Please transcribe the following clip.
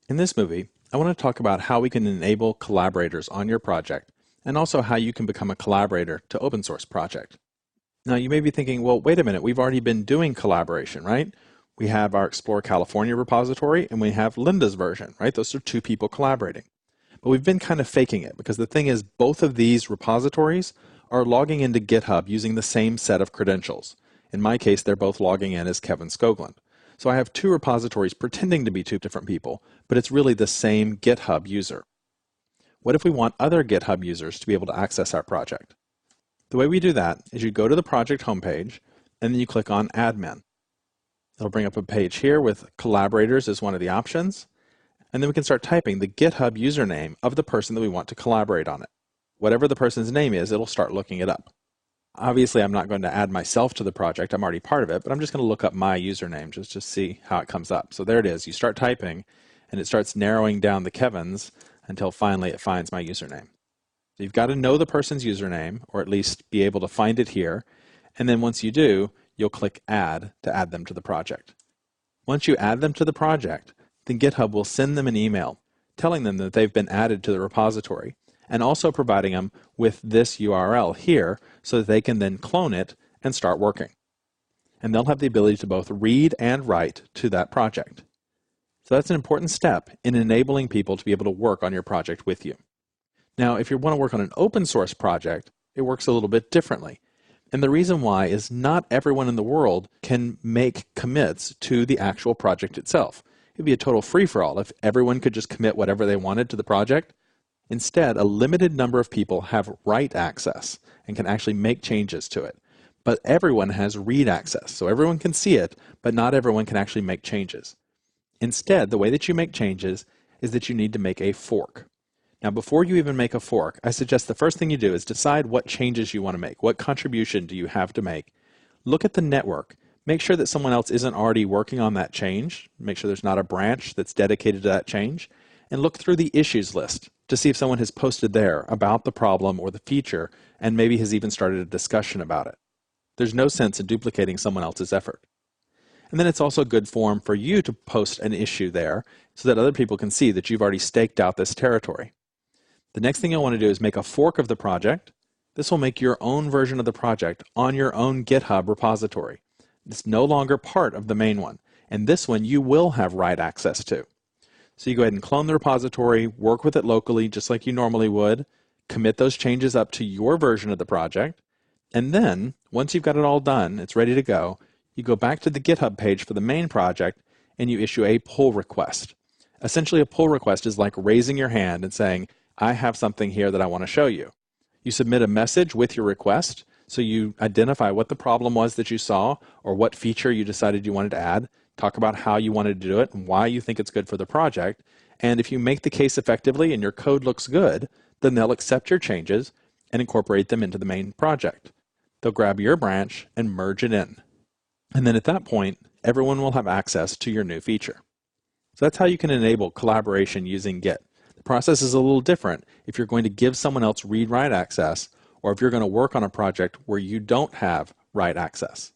In this movie, I want to talk about how we can enable collaborators on your project and also how you can become a collaborator to open source project. Now you may be thinking, well, wait a minute, we've already been doing collaboration, right? We have our Explore California repository and we have Linda's version, right? Those are two people collaborating. But we've been kind of faking it because the thing is both of these repositories are logging into GitHub using the same set of credentials. In my case, they're both logging in as Kevin Skoglund. So I have two repositories pretending to be two different people, but it's really the same GitHub user. What if we want other GitHub users to be able to access our project? The way we do that is you go to the project homepage and then you click on Admin. It'll bring up a page here with collaborators as one of the options, and then we can start typing the GitHub username of the person that we want to collaborate on it. Whatever the person's name is, it'll start looking it up. Obviously, I'm not going to add myself to the project. I'm already part of it, but I'm just going to look up my username just to see how it comes up. So there it is. You start typing, and it starts narrowing down the Kevins until finally it finds my username. So you've got to know the person's username, or at least be able to find it here. And then once you do, you'll click Add to add them to the project. Once you add them to the project, then GitHub will send them an email telling them that they've been added to the repository, and also providing them with this URL here so that they can then clone it and start working. And they'll have the ability to both read and write to that project. So that's an important step in enabling people to be able to work on your project with you. Now, if you want to work on an open source project, it works a little bit differently. And the reason why is not everyone in the world can make commits to the actual project itself. It'd be a total free-for-all if everyone could just commit whatever they wanted to the project. Instead, a limited number of people have write access and can actually make changes to it. But everyone has read access, so everyone can see it, but not everyone can actually make changes. Instead, the way that you make changes is that you need to make a fork. Now, before you even make a fork, I suggest the first thing you do is decide what changes you want to make. What contribution do you have to make? Look at the network. Make sure that someone else isn't already working on that change. Make sure there's not a branch that's dedicated to that change. And look through the issues list to see if someone has posted there about the problem or the feature and maybe has even started a discussion about it. There's no sense in duplicating someone else's effort. And then it's also good form for you to post an issue there so that other people can see that you've already staked out this territory. The next thing you'll want to do is make a fork of the project. This will make your own version of the project on your own GitHub repository. It's no longer part of the main one, and this one you will have write access to. So you go ahead and clone the repository, work with it locally just like you normally would, commit those changes up to your version of the project, and then once you've got it all done, it's ready to go, you go back to the GitHub page for the main project and you issue a pull request. Essentially, a pull request is like raising your hand and saying, I have something here that I want to show you. You submit a message with your request, so you identify what the problem was that you saw or what feature you decided you wanted to add, talk about how you wanted to do it and why you think it's good for the project, and if you make the case effectively and your code looks good, then they'll accept your changes and incorporate them into the main project. They'll grab your branch and merge it in. And then at that point, everyone will have access to your new feature. So that's how you can enable collaboration using Git. The process is a little different if you're going to give someone else read-write access or if you're going to work on a project where you don't have write access.